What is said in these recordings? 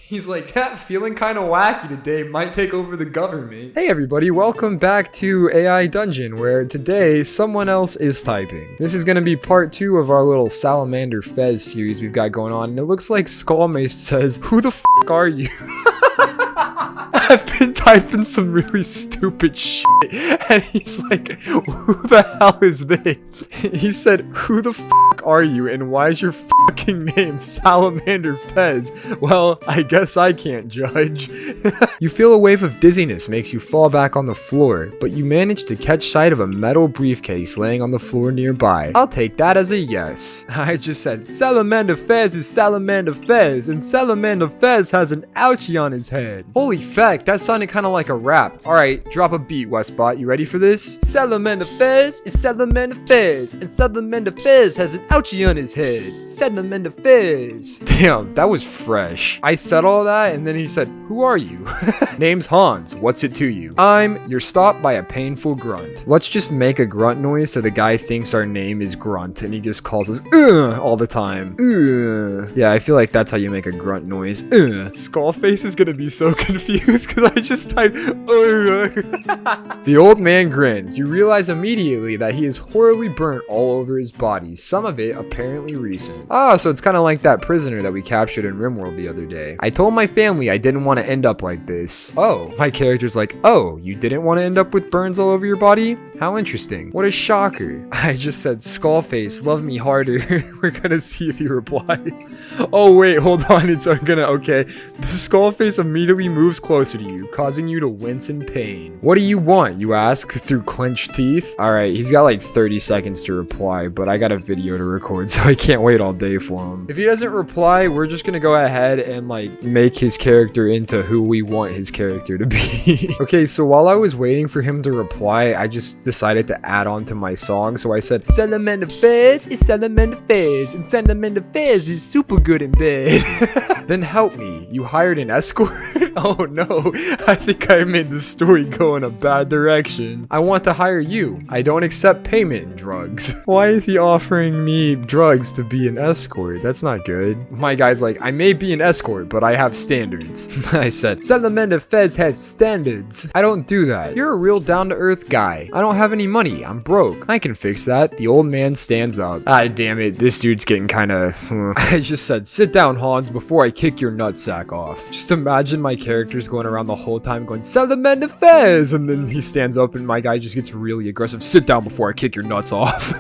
He's like, yeah, feeling kind of wacky today, might take over the government. Hey everybody, welcome back to AI Dungeon, where today someone else is typing. This is going to be part 2 of our little Salamander Fez series we've got going on, and it looks like Skullmace says, who the f*** are you? I've been typing some really stupid shit, and he's like, who the hell is this? He said, who the f*** are you, and why is your fucking name Salamander Fez? Well, I guess I can't judge. You feel a wave of dizziness makes you fall back on the floor, but you manage to catch sight of a metal briefcase laying on the floor nearby. I'll take that as a yes. I just said, Salamander Fez is Salamander Fez, and Salamander Fez has an ouchie on his head. Holy feck, that sounded kind of like a rap. Alright, drop a beat, Westbot. You ready for this? Salamander Fez is Salamander Fez, and Salamander Fez has an ouchie on his head. Salamander Fez. Damn, that was fresh. I said all that, and then he said, who are you? Name's Hans. What's it to you? You're stopped by a painful grunt. Let's just make a grunt noise so the guy thinks our name is Grunt, and he just calls us all the time. Yeah, I feel like that's how you make a grunt noise. Skullface is gonna be so confused because I just typed The old man grins. You realize immediately that he is horribly burnt all over his body, some of it apparently recent. So it's kind of like that prisoner that we captured in RimWorld the other day. I told my family I didn't want to end up like this. Oh, my character's like, oh, you didn't want to end up with burns all over your body? How interesting. What a shocker. I just said, Skullface, love me harder. We're gonna see if he replies. Oh wait, hold on, it's okay. The Skullface immediately moves closer to you, causing you to wince in pain. What do you want, you ask, through clenched teeth? Alright, he's got like 30 seconds to reply, but I got a video to record, so I can't wait all day for him. If he doesn't reply, we're just gonna go ahead and like make his character into who we want his character to be. Okay, so while I was waiting for him to reply, I just decided to add on to my song, so I said, Salamander Fez is Salamander Fez, and Salamander Fez is super good in bed. Then help me, you hired an escort? Oh no, I think I made the story go in a bad direction. I want to hire you. I don't accept payment in drugs. Why is he offering me drugs to be an escort? That's not good. My guy's like, I may be an escort, but I have standards. I said, Salamander Fez has standards. I don't do that. You're a real down-to-earth guy. I don't have any money. I'm broke. I can fix that. The old man stands up. Damn it. This dude's getting kinda... I just said, sit down, Hans, before I kick your nutsack off. Just imagine my character's going around the whole time going, Salamander Fez! And then he stands up and my guy just gets really aggressive. Sit down before I kick your nuts off.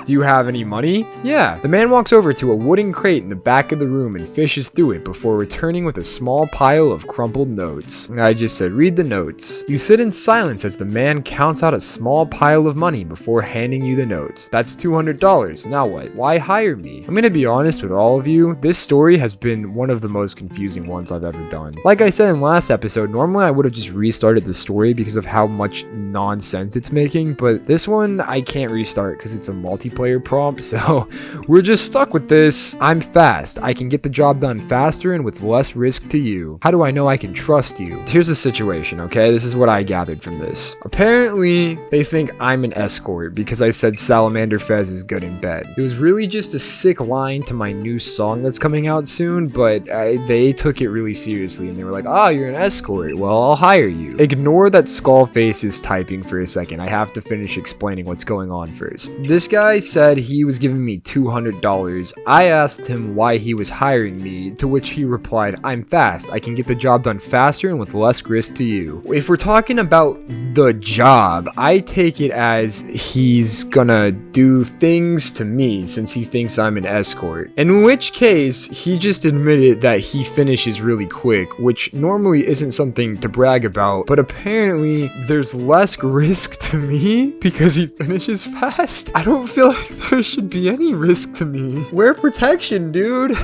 Do you have any money? Yeah. The man walks over to a wooden crate in the back of the room and fishes through it before returning with a small pile of crumpled notes. I just said, read the notes. You sit in silence as the man counts out a small pile of money before handing you the notes. That's $200. Now what? Why hire me? I'm gonna be honest with all of you. This story has been one of the most confusing ones I've ever done. Like I said in last episode, normally I would have just restarted the story because of how much nonsense it's making, but this one I can't restart because it's a multiplayer prompt, so we're just stuck with this. I'm fast. I can get the job done faster and with less risk to you. How do I know I can trust you? Here's the situation, okay? This is what I gathered from this. Apparently, they think I'm an escort because I said Salamander Fez is good in bed. It was really just a sick line to my new song that's coming out soon, but they took it really seriously and they were like, you're an escort. Well, I'll hire you. Ignore that Skullface is typing for a second. I have to finish explaining what's going on first. This guy said he was giving me $200. I asked him why he was hiring me, to which he replied, I'm fast. I can get the job done faster and with less risk to you. If we're talking about the job, I take it as he's gonna do things to me since he thinks I'm an escort. In which case, he just admitted that he finishes really quick, which normally isn't something to brag about, but apparently there's less risk to me because he finishes fast. I don't feel like there should be any risk to me. Wear protection, dude.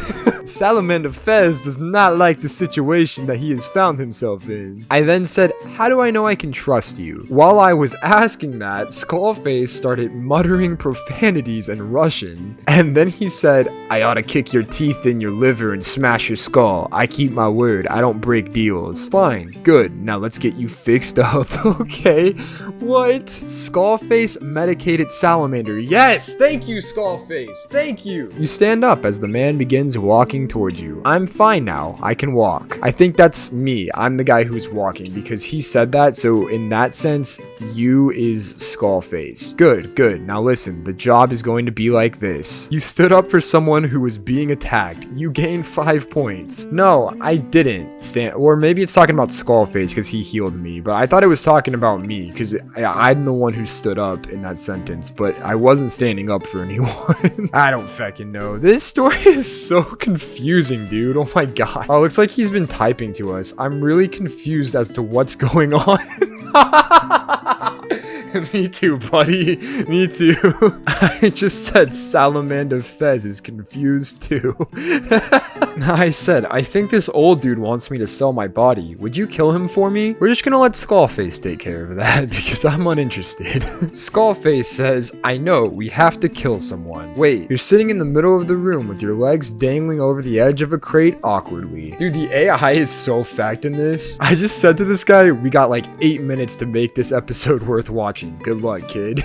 Salamander Fez does not like the situation that he has found himself in. I then said, how do I know I can trust you? While I was asking that, Skullface started muttering profanities in Russian. And then he said, I ought to kick your teeth in your liver and smash your skull. I keep my word. I don't break deals. Fine. Good. Now let's get you fixed up. Okay. What? Skullface medicated Salamander. Yeah. Yes, thank you, Skullface. Thank you. You stand up as the man begins walking towards you. I'm fine now. I can walk. I think that's me. I'm the guy who's walking because he said that. So in that sense, you is Skullface. Good, good. Now listen, the job is going to be like this. You stood up for someone who was being attacked. You gained 5 points. No, I didn't stand, or maybe it's talking about Skullface because he healed me, but I thought it was talking about me because I'm the one who stood up in that sentence, but I wasn't standing up for anyone. I don't fucking know. This story is so confusing, dude. Oh my god. Oh, looks like he's been typing to us. I'm really confused as to what's going on. Me too, buddy. Me too. I just said Salamander Fez is confused too. I said, I think this old dude wants me to sell my body. Would you kill him for me? We're just gonna let Skullface take care of that because I'm uninterested. Skullface says, I know, we have to kill someone. Wait, you're sitting in the middle of the room with your legs dangling over the edge of a crate awkwardly. Dude, the AI is so fact in this. I just said to this guy, we got like 8 minutes to make this episode worth watching. Good luck, kid.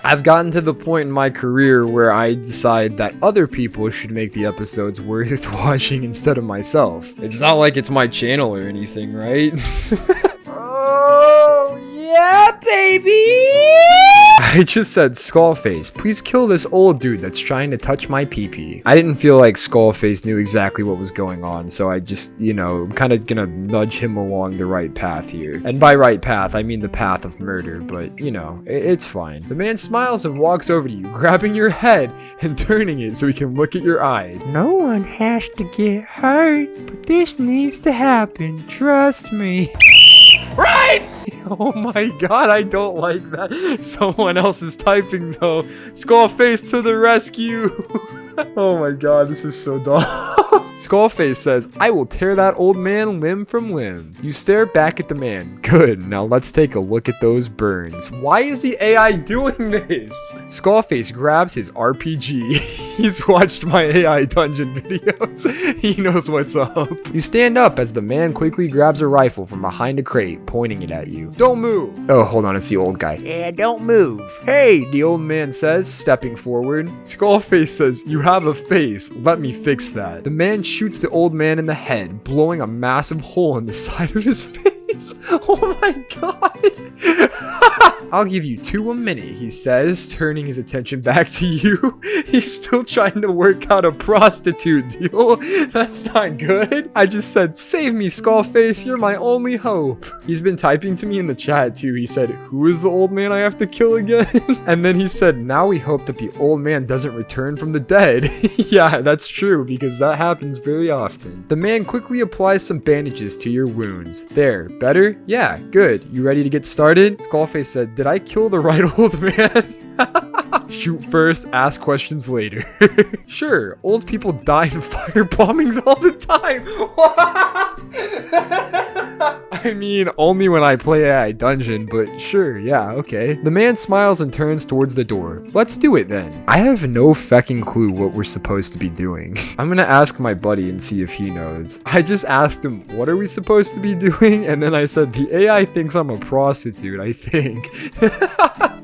I've gotten to the point in my career where I decide that other people should make the episodes worth watching instead of myself. It's not like it's my channel or anything, right? Oh, yeah, baby! I just said, Skullface, please kill this old dude that's trying to touch my pee-pee. I didn't feel like Skullface knew exactly what was going on, so I just, I'm kind of gonna nudge him along the right path here. And by right path, I mean the path of murder, but, it's fine. The man smiles and walks over to you, grabbing your head and turning it so he can look at your eyes. No one has to get hurt, but this needs to happen, trust me. Right! Oh my god, I don't like that. Someone else is typing though. Skullface to the rescue. Oh my god, this is so dumb. Skullface says, I will tear that old man limb from limb. You stare back at the man. Good, now let's take a look at those burns. Why is the AI doing this? Skullface grabs his RPG. He's watched my AI dungeon videos. He knows what's up. You stand up as the man quickly grabs a rifle from behind a crate, pointing it at you. Don't move. Oh, hold on, it's the old guy. Yeah, don't move. Hey, the old man says, stepping forward. Skullface says, you have a face. Let me fix that. The man shoots the old man in the head, blowing a massive hole in the side of his face. Oh my god. I'll give you 2 a minute, he says, turning his attention back to you. He's still trying to work out a prostitute deal. That's not good. I just said, save me, Skullface, you're my only hope. He's been typing to me in the chat too. He said, who is the old man I have to kill again? And then he said, now we hope that the old man doesn't return from the dead. Yeah, that's true, because that happens very often. The man quickly applies some bandages to your wounds. There, better? Yeah, good. You ready to get started? Skullface said, did I kill the right old man? Shoot first, ask questions later. Sure, old people die in fire bombings all the time. I mean, only when I play AI Dungeon, but sure, yeah, okay. The man smiles and turns towards the door. Let's do it then. I have no fucking clue what we're supposed to be doing. I'm gonna ask my buddy and see if he knows. I just asked him, what are we supposed to be doing? And then I said, the AI thinks I'm a prostitute, I think.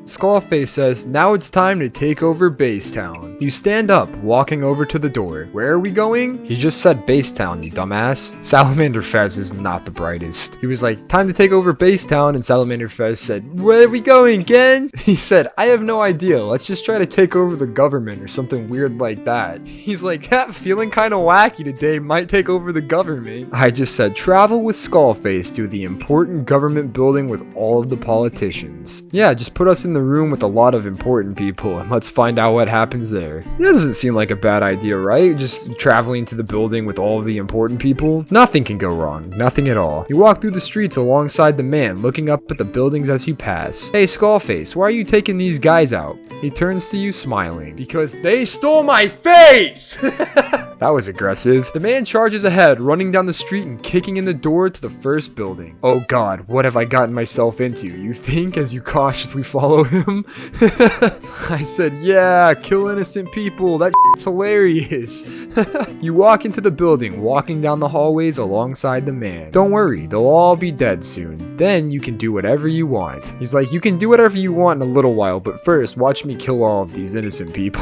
Skullface says, now it's time to take over Basetown. You stand up, walking over to the door. Where are we going? He just said Basetown, you dumbass. Salamander Fez is not the brightest. He was like, time to take over Basetown, and Salamander Fez said, where are we going, again? He said, I have no idea. Let's just try to take over the government or something weird like that. He's like, feeling kind of wacky today, might take over the government. I just said, travel with Skullface to the important government building with all of the politicians. Yeah, just put us in the room with a lot of important people and let's find out what happens there. That doesn't seem like a bad idea, right? Just traveling to the building with all of the important people. Nothing can go wrong. Nothing at all. You walk through the streets alongside the man, looking up at the buildings as you pass. Hey, Skullface, why are you taking these guys out? He turns to you smiling. Because they stole my face! That was aggressive. The man charges ahead, running down the street and kicking in the door to the first building. Oh god, what have I gotten myself into? You think, as you cautiously follow him? I said, yeah, kill innocent people. That shit's hilarious. You walk into the building, walking down the hallways alongside the man. Don't worry, they'll all be dead soon. Then you can do whatever you want. He's like, you can do whatever you want in a little while, but first, watch me kill all of these innocent people.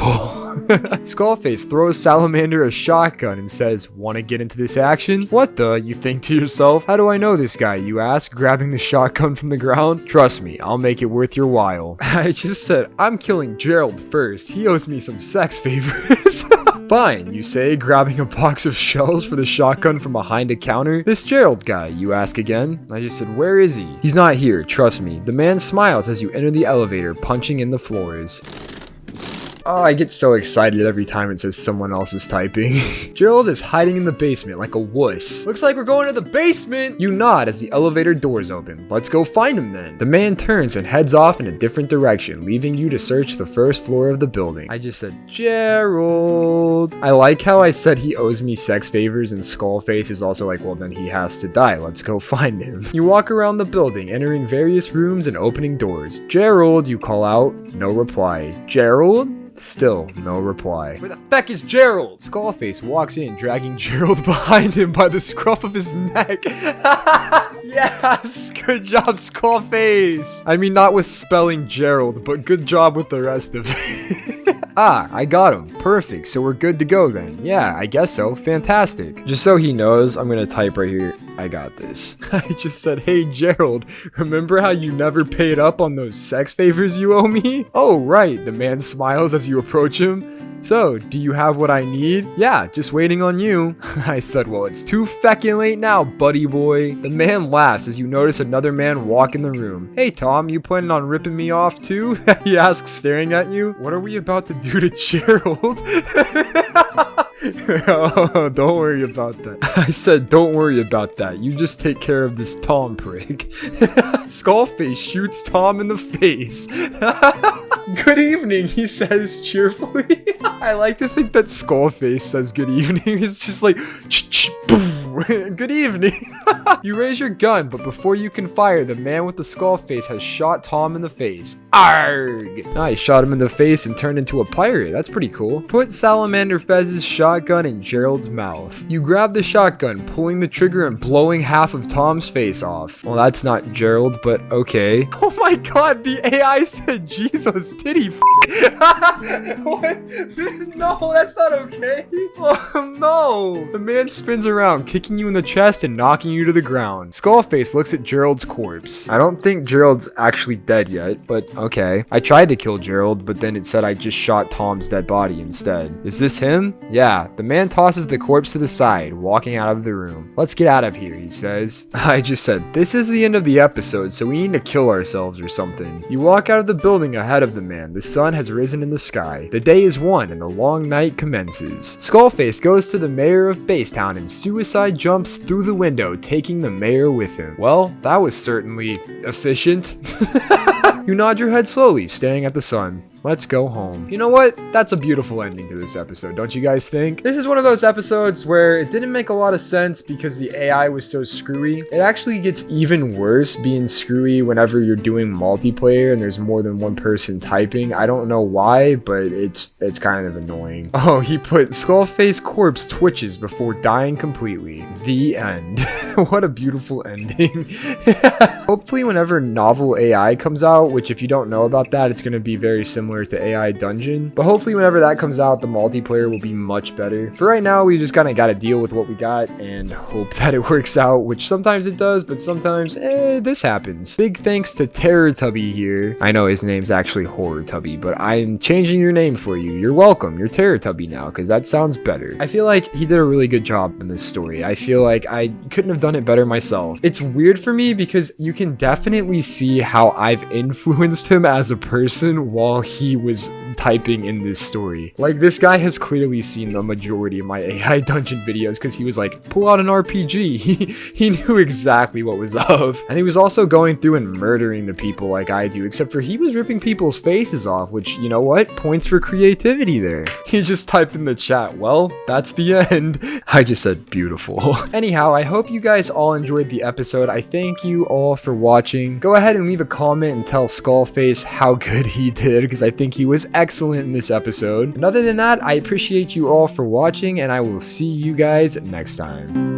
Skullface throws Salamander a shotgun and says, wanna get into this action? What the? You think to yourself, how do I know this guy, you ask, grabbing the shotgun from the ground? Trust me, I'll make it worth your while. I just said, I'm killing Gerald first. He owes me some sex favors. Fine, you say, grabbing a box of shells for the shotgun from behind a counter. This Gerald guy, you ask again. I just said, where is he? He's not here, trust me. The man smiles as you enter the elevator, punching in the floors. Oh, I get so excited every time it says someone else is typing. Gerald is hiding in the basement like a wuss. Looks like we're going to the basement! You nod as the elevator doors open. Let's go find him then. The man turns and heads off in a different direction, leaving you to search the first floor of the building. I just said, Gerald. I like how I said he owes me sex favors and Skullface is also like, well then he has to die. Let's go find him. You walk around the building, entering various rooms and opening doors. Gerald, you call out. No reply. Gerald? Still, no reply. Where the feck is Gerald? Skullface walks in, dragging Gerald behind him by the scruff of his neck. Yes! Good job, Skullface! I mean, not with spelling Gerald, but good job with the rest of it. Ah, I got him. Perfect. So we're good to go then. Yeah, I guess so. Fantastic. Just so he knows, I'm gonna type right here, I got this. I just said, hey Gerald, remember how you never paid up on those sex favors you owe me? Oh, right. The man smiles as you approach him. So, do you have what I need? Yeah, just waiting on you. I said, well, it's too feckin' late now, buddy boy. The man laughs as you notice another man walk in the room. Hey, Tom, you planning on ripping me off too? He asks, staring at you. What are we about to do to Gerald? Oh, don't worry about that. I said, don't worry about that. You just take care of this Tom prick. Skullface shoots Tom in the face. Good evening, he says cheerfully. I like to think that Skullface says good evening. It's just like, good evening. You raise your gun, but before you can fire, the man with the skull face has shot Tom in the face. Arrgh! Nice, shot him in the face and turned into a pirate. That's pretty cool. Put Salamander Fez's shotgun in Gerald's mouth. You grab the shotgun, pulling the trigger and blowing half of Tom's face off. Well, that's not Gerald, but okay. Oh my god, the AI said Jesus, did he What? No, that's not okay. Oh no. The man spins around, kicking you in the chest and knocking you to the ground. Skullface looks at Gerald's corpse. I don't think Gerald's actually dead yet, but okay. I tried to kill Gerald, but then it said I just shot Tom's dead body instead. Is this him? Yeah. The man tosses the corpse to the side, walking out of the room. Let's get out of here, he says. I just said, this is the end of the episode, so we need to kill ourselves or something. You walk out of the building ahead of the man. The sun has risen in the sky. The day is won and the long night commences. Skullface goes to the mayor of Basetown and suicide jumps through the window, taking the mayor with him. Well, that was certainly efficient. You nod your head slowly, staring at the sun. Let's go home. You know what? That's a beautiful ending to this episode, don't you guys think? This is one of those episodes where it didn't make a lot of sense because the AI was so screwy. It actually gets even worse being screwy whenever you're doing multiplayer and there's more than one person typing. I don't know why, but it's kind of annoying. Oh, he put Skullface corpse twitches before dying completely. The end. What a beautiful ending. Hopefully whenever novel AI comes out, which if you don't know about that, it's going to be very similar to AI Dungeon, but hopefully whenever that comes out, the multiplayer will be much better. For right now, we just kind of got to deal with what we got and hope that it works out, which sometimes it does, but sometimes this happens. Big thanks to Terror Tubby here. I know his name's actually Horror Tubby, but I'm changing your name for you. You're welcome. You're Terror Tubby now, because that sounds better. I feel like he did a really good job in this story. I feel like I couldn't have done it better myself. It's weird for me because you can definitely see how I've influenced him as a person while he was typing in this story. Like, this guy has clearly seen the majority of my AI dungeon videos because he was like, pull out an RPG. He knew exactly what was up. And he was also going through and murdering the people like I do, except for he was ripping people's faces off, which, you know what? Points for creativity there. He just typed in the chat, well, that's the end. I just said beautiful. Anyhow, I hope you guys all enjoyed the episode. I thank you all for watching. Go ahead and leave a comment and tell Skullface how good he did, because I think he was excellent in this episode. And other than that, I appreciate you all for watching, and I will see you guys next time.